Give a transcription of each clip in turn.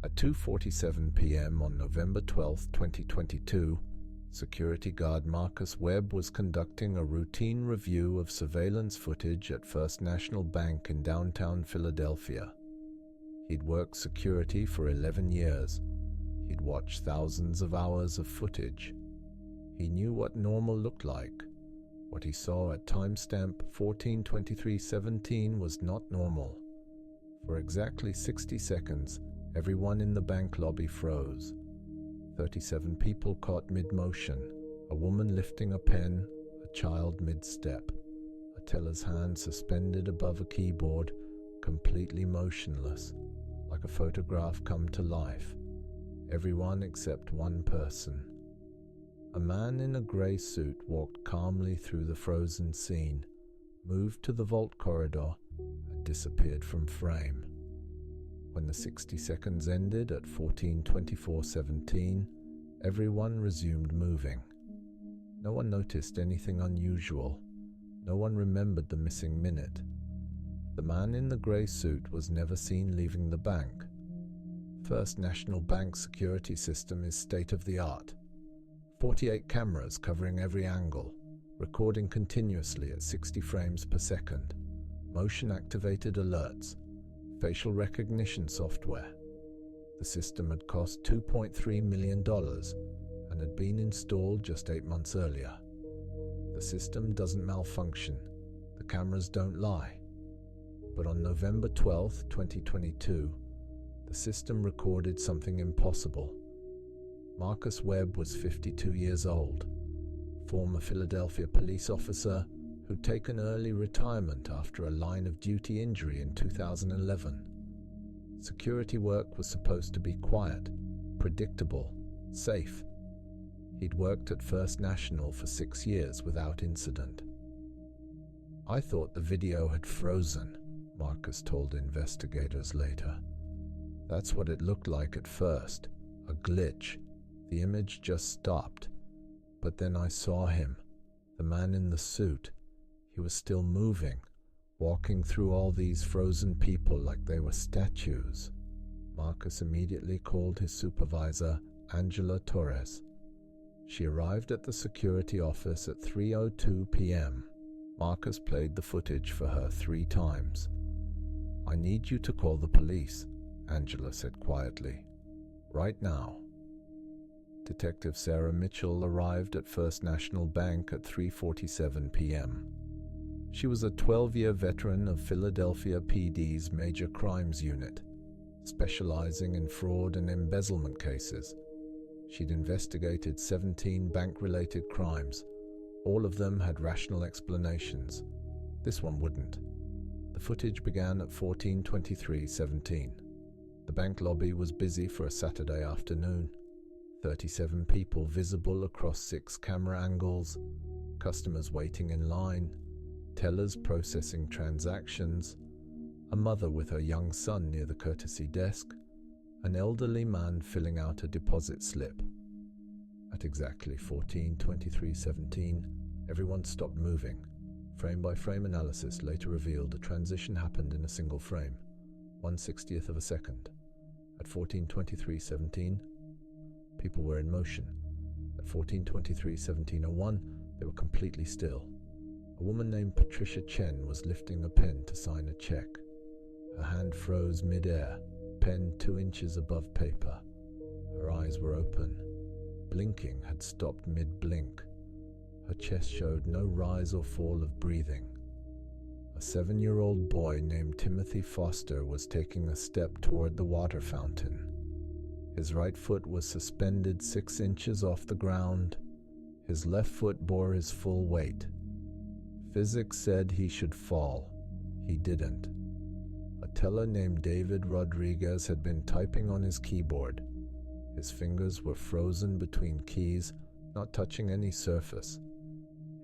At 2:47 p.m. on November 12, 2022, security guard Marcus Webb was conducting a routine review of surveillance footage at First National Bank in downtown Philadelphia. He'd worked security for 11 years. He'd watched thousands of hours of footage. He knew what normal looked like. What he saw at timestamp 14:23:17 was not normal. For exactly 60 seconds, everyone in the bank lobby froze. 37 people caught mid-motion, a woman lifting a pen, a child mid-step, a teller's hand suspended above a keyboard, completely motionless, like a photograph come to life. Everyone except one person. A man in a grey suit walked calmly through the frozen scene, moved to the vault corridor, and disappeared from frame. When the 60 seconds ended at 14:24:17, everyone resumed moving. No one noticed anything unusual. No one remembered the missing minute. The man in the grey suit was never seen leaving the bank. First National Bank's security system is state-of-the-art. 48 cameras covering every angle, recording continuously at 60 frames per second, motion-activated alerts, facial recognition software. The system had cost $2.3 million and had been installed just 8 months earlier. The system doesn't malfunction. The cameras don't lie. But on November 12, 2022, the system recorded something impossible. Marcus Webb was 52 years old, former Philadelphia police officer who'd taken early retirement after a line-of-duty injury in 2011. Security work was supposed to be quiet, predictable, safe. He'd worked at First National for 6 years without incident. "I thought the video had frozen," Marcus told investigators later. "That's what it looked like at first, a glitch. The image just stopped. But then I saw him, the man in the suit. He was still moving, walking through all these frozen people like they were statues." Marcus immediately called his supervisor, Angela Torres. She arrived at the security office at 3:02 p.m. Marcus played the footage for her 3 times. "I need you to call the police," Angela said quietly. "Right now." Detective Sarah Mitchell arrived at First National Bank at 3:47 p.m. She was a 12-year veteran of Philadelphia PD's Major Crimes Unit, specializing in fraud and embezzlement cases. She'd investigated 17 bank-related crimes. All of them had rational explanations. This one wouldn't. The footage began at 14:23:17. The bank lobby was busy for a Saturday afternoon. 37 people visible across 6 camera angles, customers waiting in line, tellers processing transactions, a mother with her young son near the courtesy desk, an elderly man filling out a deposit slip. At exactly 14:23:17, everyone stopped moving. Frame-by-frame analysis later revealed a transition happened in a single frame, 1/60th of a second. At 14:23:17, people were in motion. At 14:23:17:01, they were completely still. A woman named Patricia Chen was lifting a pen to sign a check. Her hand froze mid-air, pen 2 inches above paper. Her eyes were open. Blinking had stopped mid-blink. Her chest showed no rise or fall of breathing. A 7-year-old boy named Timothy Foster was taking a step toward the water fountain. His right foot was suspended 6 inches off the ground. His left foot bore his full weight. Physics said he should fall. He didn't. A teller named David Rodriguez had been typing on his keyboard. His fingers were frozen between keys, not touching any surface.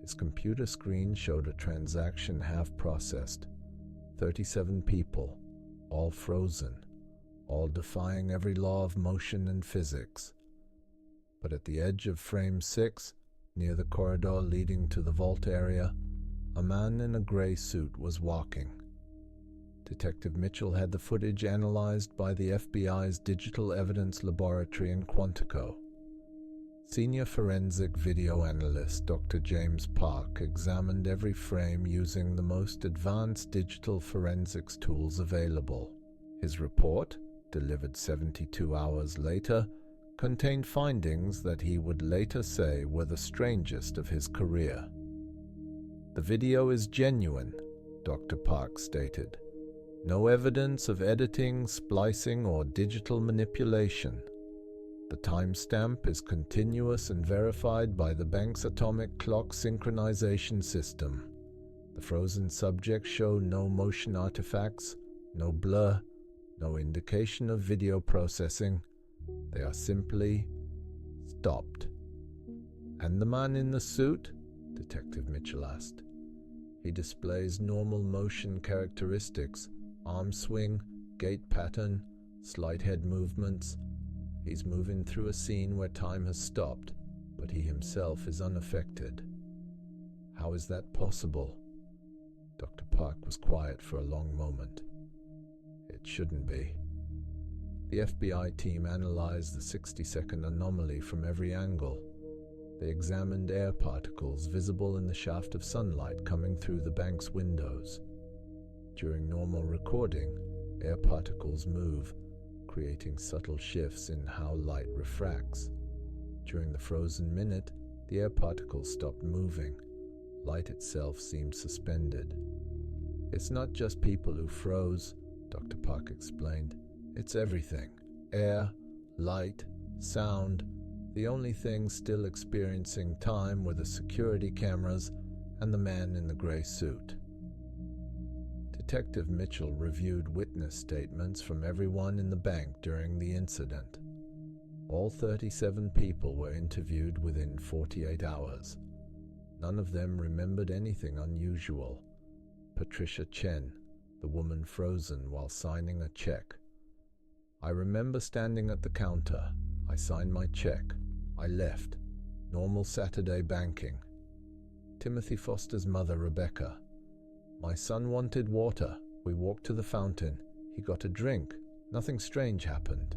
His computer screen showed a transaction half processed. 37 people, all frozen, all defying every law of motion and physics. But at the edge of frame 6, near the corridor leading to the vault area, a man in a gray suit was walking. Detective Mitchell had the footage analyzed by the FBI's Digital Evidence Laboratory in Quantico. Senior forensic video analyst Dr. James Park examined every frame using the most advanced digital forensics tools available. His report, delivered 72 hours later, contained findings that he would later say were the strangest of his career. "The video is genuine," Dr. Park stated. "No evidence of editing, splicing, or digital manipulation. The timestamp is continuous and verified by the bank's atomic clock synchronization system. The frozen subjects show no motion artifacts, no blur, no indication of video processing. They are simply stopped." "And the man in the suit?" Detective Mitchell asked. "He displays normal motion characteristics, arm swing, gait pattern, slight head movements. He's moving through a scene where time has stopped, but he himself is unaffected." "How is that possible?" Dr. Park was quiet for a long moment. "It shouldn't be." The FBI team analyzed the 60-second anomaly from every angle. They examined air particles visible in the shaft of sunlight coming through the bank's windows. During normal recording, air particles move, creating subtle shifts in how light refracts. During the frozen minute, the air particles stopped moving. Light itself seemed suspended. "It's not just people who froze," Dr. Park explained. "It's everything. Air, light, sound. The only things still experiencing time were the security cameras and the man in the gray suit." Detective Mitchell reviewed witness statements from everyone in the bank during the incident. All 37 people were interviewed within 48 hours. None of them remembered anything unusual. Patricia Chen, the woman frozen while signing a check. "I remember standing at the counter. I signed my check. I left. Normal Saturday banking." Timothy Foster's mother, Rebecca. "My son wanted water. We walked to the fountain. He got a drink. Nothing strange happened."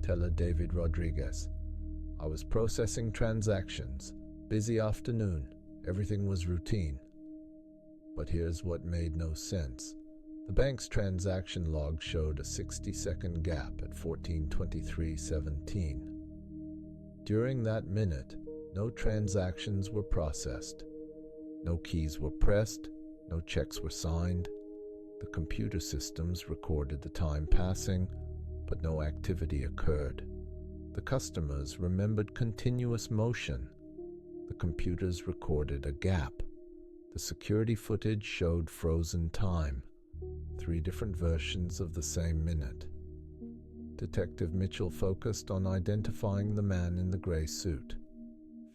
Teller David Rodriguez. "I was processing transactions. Busy afternoon. Everything was routine." But here's what made no sense. The bank's transaction log showed a 60-second gap at 14:23:17. During that minute, no transactions were processed. No keys were pressed. No checks were signed. The computer systems recorded the time passing, but no activity occurred. The customers remembered continuous motion. The computers recorded a gap. The security footage showed frozen time. 3 different versions of the same minute. Detective Mitchell focused on identifying the man in the gray suit.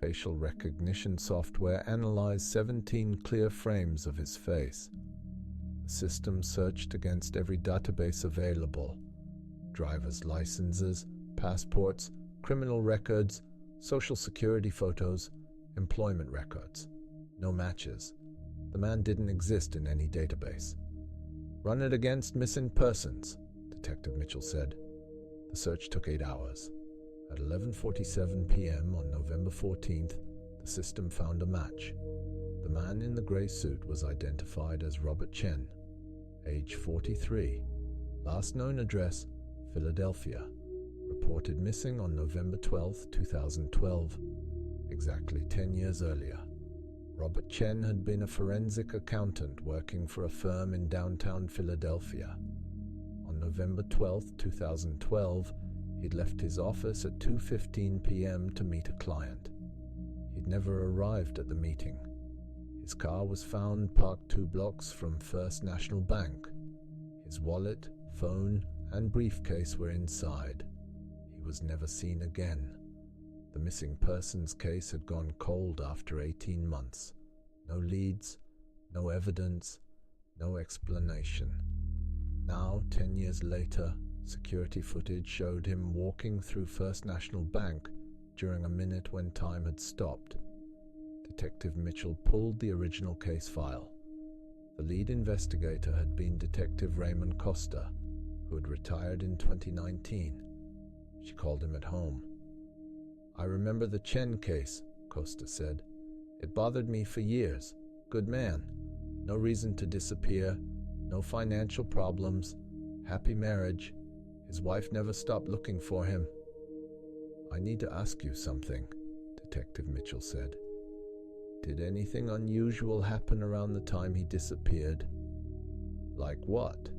Facial recognition software analyzed 17 clear frames of his face. The system searched against every database available: driver's licenses, passports, criminal records, social security photos, employment records. No matches. The man didn't exist in any database. "Run it against missing persons," Detective Mitchell said. The search took 8 hours. At 11:47 p.m. on November 14th, the system found a match. The man in the gray suit was identified as Robert Chen, age 43, last known address, Philadelphia, reported missing on November 12, 2012, exactly 10 years earlier. Robert Chen had been a forensic accountant working for a firm in downtown Philadelphia. On November 12, 2012, he'd left his office at 2:15 p.m. to meet a client. He'd never arrived at the meeting. His car was found parked 2 blocks from First National Bank. His wallet, phone, and briefcase were inside. He was never seen again. The missing persons case had gone cold after 18 months. No leads, no evidence, no explanation. Now, 10 years later, security footage showed him walking through First National Bank during a minute when time had stopped. Detective Mitchell pulled the original case file. The lead investigator had been Detective Raymond Costa, who had retired in 2019. She called him at home. "I remember the Chen case," Costa said. "It bothered me for years. Good man. No reason to disappear. No financial problems. Happy marriage. His wife never stopped looking for him." "I need to ask you something," Detective Mitchell said. "Did anything unusual happen around the time he disappeared?" "Like what?"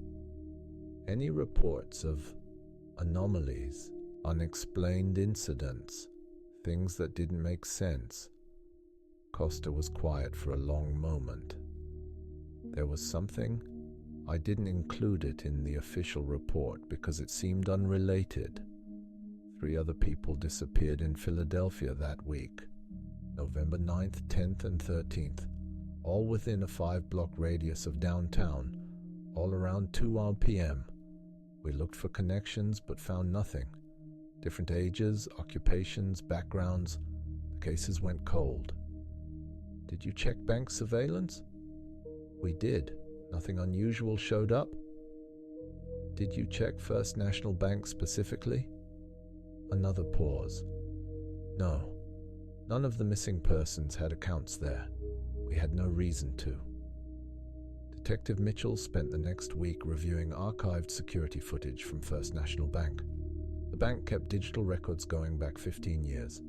"Any reports of anomalies, unexplained incidents, things that didn't make sense?" Costa was quiet for a long moment. "There was something. I didn't include it in the official report because it seemed unrelated. 3 other people disappeared in Philadelphia that week, November 9th, 10th, and 13th, all within a 5-block radius of downtown, all around 2 p.m. We looked for connections but found nothing. Different ages, occupations, backgrounds. The cases went cold." "Did you check bank surveillance?" "We did. Nothing unusual showed up." "Did you check First National Bank specifically?" Another pause. "No. None of the missing persons had accounts there. We had no reason to." Detective Mitchell spent the next week reviewing archived security footage from First National Bank. The bank kept digital records going back 15 years.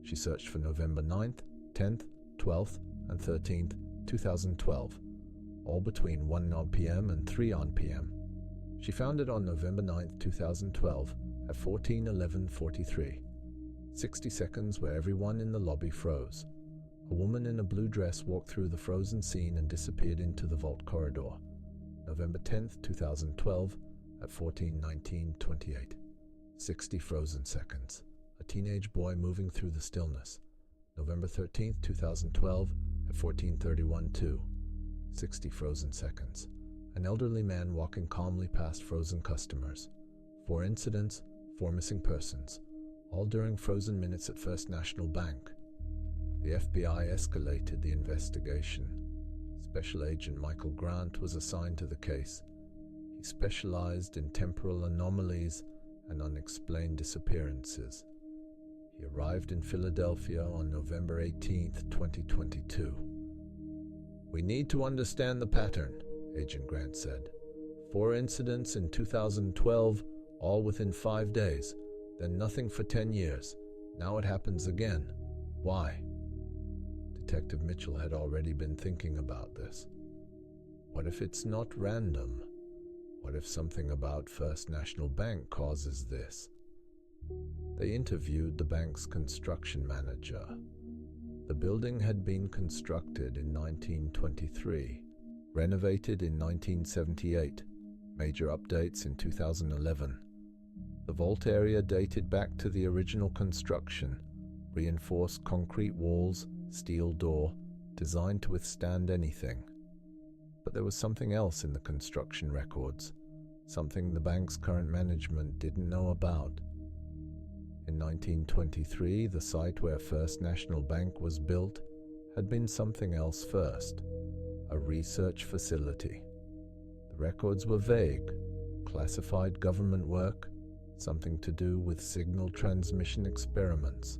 She searched for November 9th, 10th, 12th, and 13th, 2012, all between 1 p.m. and 3 p.m. She found it on November 9th, 2012, at 14:11:43. 60 seconds where everyone in the lobby froze. A woman in a blue dress walked through the frozen scene and disappeared into the vault corridor. November 10th, 2012, at 14:19:28. 60 frozen seconds. A teenage boy moving through the stillness. November 13th, 2012, at 14:31:2. 60 frozen seconds. An elderly man walking calmly past frozen customers. 4 incidents, 4 missing persons, all during frozen minutes at First National Bank. The FBI escalated the investigation. Special Agent Michael Grant was assigned to the case. He specialized in temporal anomalies and unexplained disappearances. He arrived in Philadelphia on November 18th, 2022. "We need to understand the pattern," Agent Grant said. 4 incidents in 2012, all within 5 days, then nothing for 10 years. Now it happens again. Why? Detective Mitchell had already been thinking about this. What if it's not random? What if something about First National Bank causes this? They interviewed the bank's construction manager. The building had been constructed in 1923, renovated in 1978, major updates in 2011. The vault area dated back to the original construction, reinforced concrete walls, steel door, designed to withstand anything. But there was something else in the construction records, something the bank's current management didn't know about. In 1923, the site where First National Bank was built had been something else first, a research facility. The records were vague, classified government work, something to do with signal transmission experiments.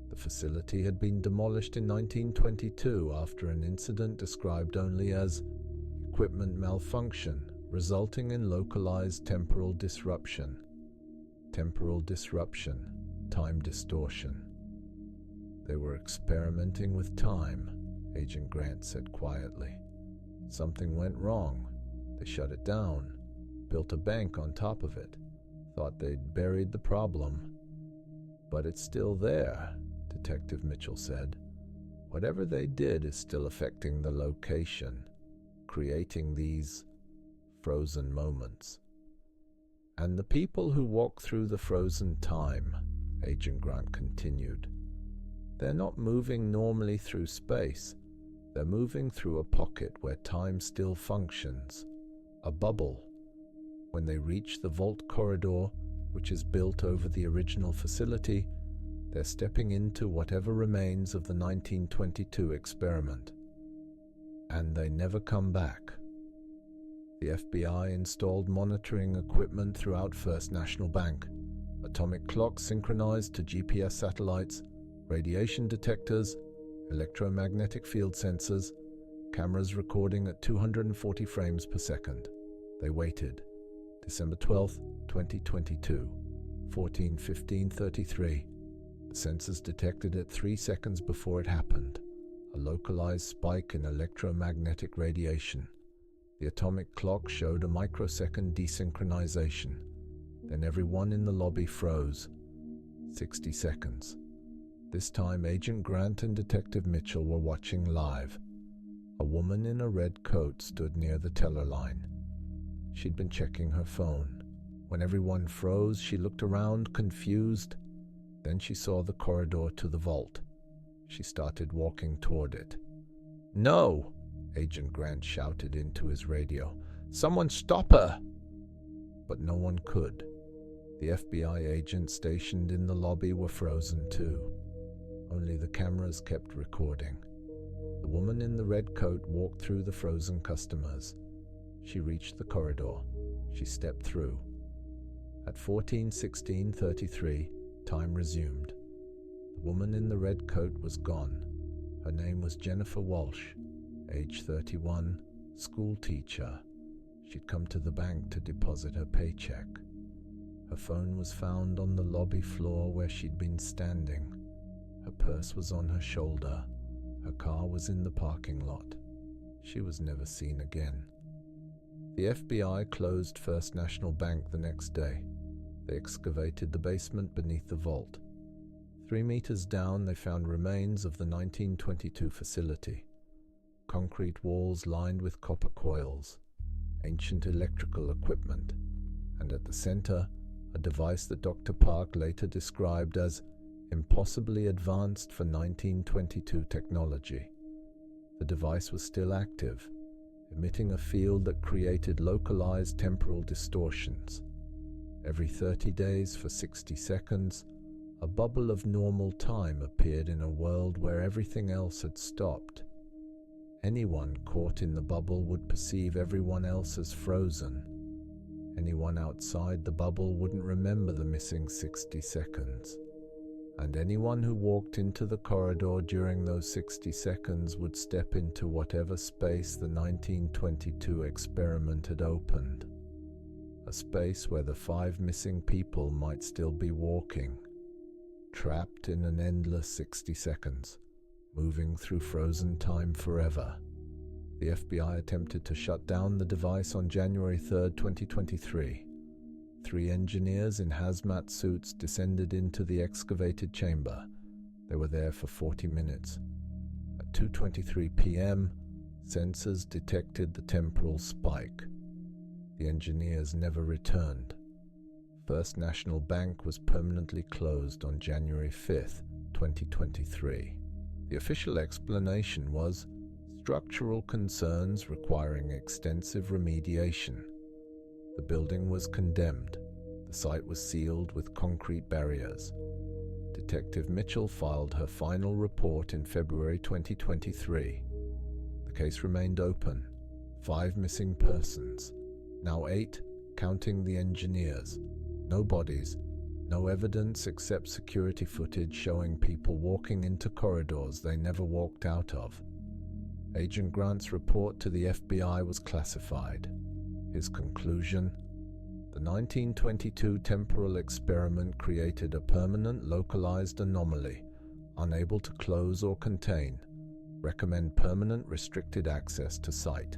The facility had been demolished in 1922 after an incident described only as equipment malfunction, resulting in localized temporal disruption. Temporal disruption, time distortion. They were experimenting with time, Agent Grant said quietly. Something went wrong. They shut it down, built a bank on top of it, thought they'd buried the problem. But it's still there, Detective Mitchell said. Whatever they did is still affecting the location, creating these frozen moments. And the people who walk through the frozen time, Agent Grant continued, they're not moving normally through space. They're moving through a pocket where time still functions, a bubble. When they reach the vault corridor, which is built over the original facility, they're stepping into whatever remains of the 1922 experiment. and they never come back. The FBI installed monitoring equipment throughout First National Bank, atomic clocks synchronized to GPS satellites, radiation detectors, electromagnetic field sensors, cameras recording at 240 frames per second. They waited. December 12, 2022, 14:15:33. The sensors detected it 3 seconds before it happened. A localized spike in electromagnetic radiation. The atomic clock showed a microsecond desynchronization. Then everyone in the lobby froze. 60 seconds. This time, Agent Grant and Detective Mitchell were watching live. A woman in a red coat stood near the teller line. She'd been checking her phone. When everyone froze, she looked around, confused. Then she saw the corridor to the vault. She started walking toward it. "No!" Agent Grant shouted into his radio. "Someone stop her!" But no one could. The FBI agents stationed in the lobby were frozen too. Only the cameras kept recording. The woman in the red coat walked through the frozen customers. She reached the corridor. She stepped through. At 14:16:33, time resumed. The woman in the red coat was gone. Her name was Jennifer Walsh, age 31, school teacher. She'd come to the bank to deposit her paycheck. Her phone was found on the lobby floor where she'd been standing. Her purse was on her shoulder. Her car was in the parking lot. She was never seen again. The FBI closed First National Bank the next day. They excavated the basement beneath the vault. 3 meters down, they found remains of the 1922 facility. Concrete walls lined with copper coils, ancient electrical equipment, and at the center, a device that Dr. Park later described as impossibly advanced for 1922 technology. The device was still active, emitting a field that created localized temporal distortions. Every 30 days for 60 seconds, a bubble of normal time appeared in a world where everything else had stopped. Anyone caught in the bubble would perceive everyone else as frozen. Anyone outside the bubble wouldn't remember the missing 60 seconds. And anyone who walked into the corridor during those 60 seconds would step into whatever space the 1922 experiment had opened. A space where the 5 missing people might still be walking, trapped in an endless 60 seconds, moving through frozen time forever. The FBI attempted to shut down the device on January 3, 2023. 3 engineers in hazmat suits descended into the excavated chamber. They were there for 40 minutes. At 2:23 p.m., sensors detected the temporal spike. The engineers never returned. First National Bank was permanently closed on January 5, 2023. The official explanation was structural concerns requiring extensive remediation. The building was condemned. The site was sealed with concrete barriers. Detective Mitchell filed her final report in February 2023. The case remained open. 5 missing persons. Now 8, counting the engineers. No bodies. No evidence except security footage showing people walking into corridors they never walked out of. Agent Grant's report to the FBI was classified. His conclusion: the 1922 temporal experiment created a permanent localized anomaly, unable to close or contain. Recommend permanent restricted access to site.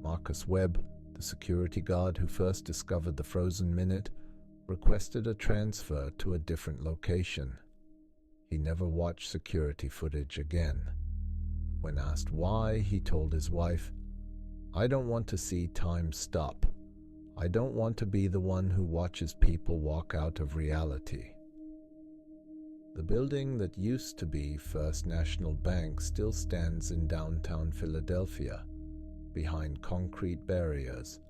Marcus Webb, the security guard who first discovered the frozen minute, requested a transfer to a different location. He never watched security footage again. When asked why, he told his wife, "I don't want to see time stop. I don't want to be the one who watches people walk out of reality." The building that used to be First National Bank still stands in downtown Philadelphia, behind concrete barriers,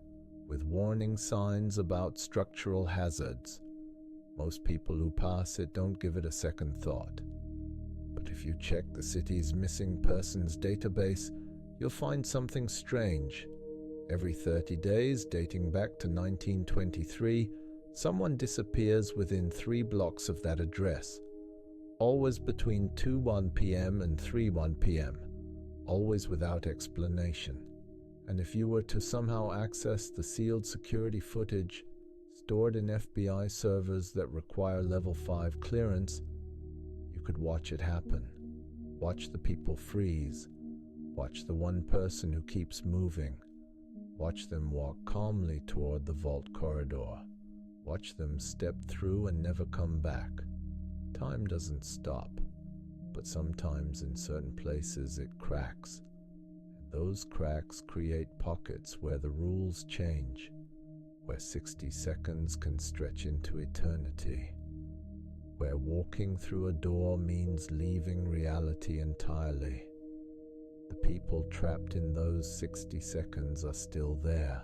with warning signs about structural hazards. Most people who pass it don't give it a second thought. But if you check the city's missing persons database, you'll find something strange. Every 30 days, dating back to 1923, someone disappears within 3 blocks of that address. Always between 2:01 p.m. and 3:01 p.m. Always without explanation. And if you were to somehow access the sealed security footage stored in FBI servers that require level 5 clearance, you could watch it happen. Watch the people freeze. Watch the one person who keeps moving. Watch them walk calmly toward the vault corridor. Watch them step through and never come back. Time doesn't stop, but sometimes in certain places it cracks. And those cracks create pockets where the rules change, where 60 seconds can stretch into eternity, where walking through a door means leaving reality entirely. The people trapped in those 60 seconds are still there,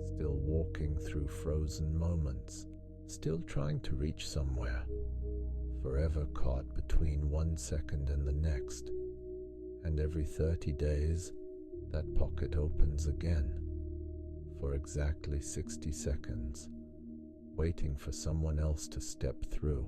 still walking through frozen moments, still trying to reach somewhere, forever caught between 1 second and the next. And every 30 days, that pocket opens again, for exactly 60 seconds, waiting for someone else to step through.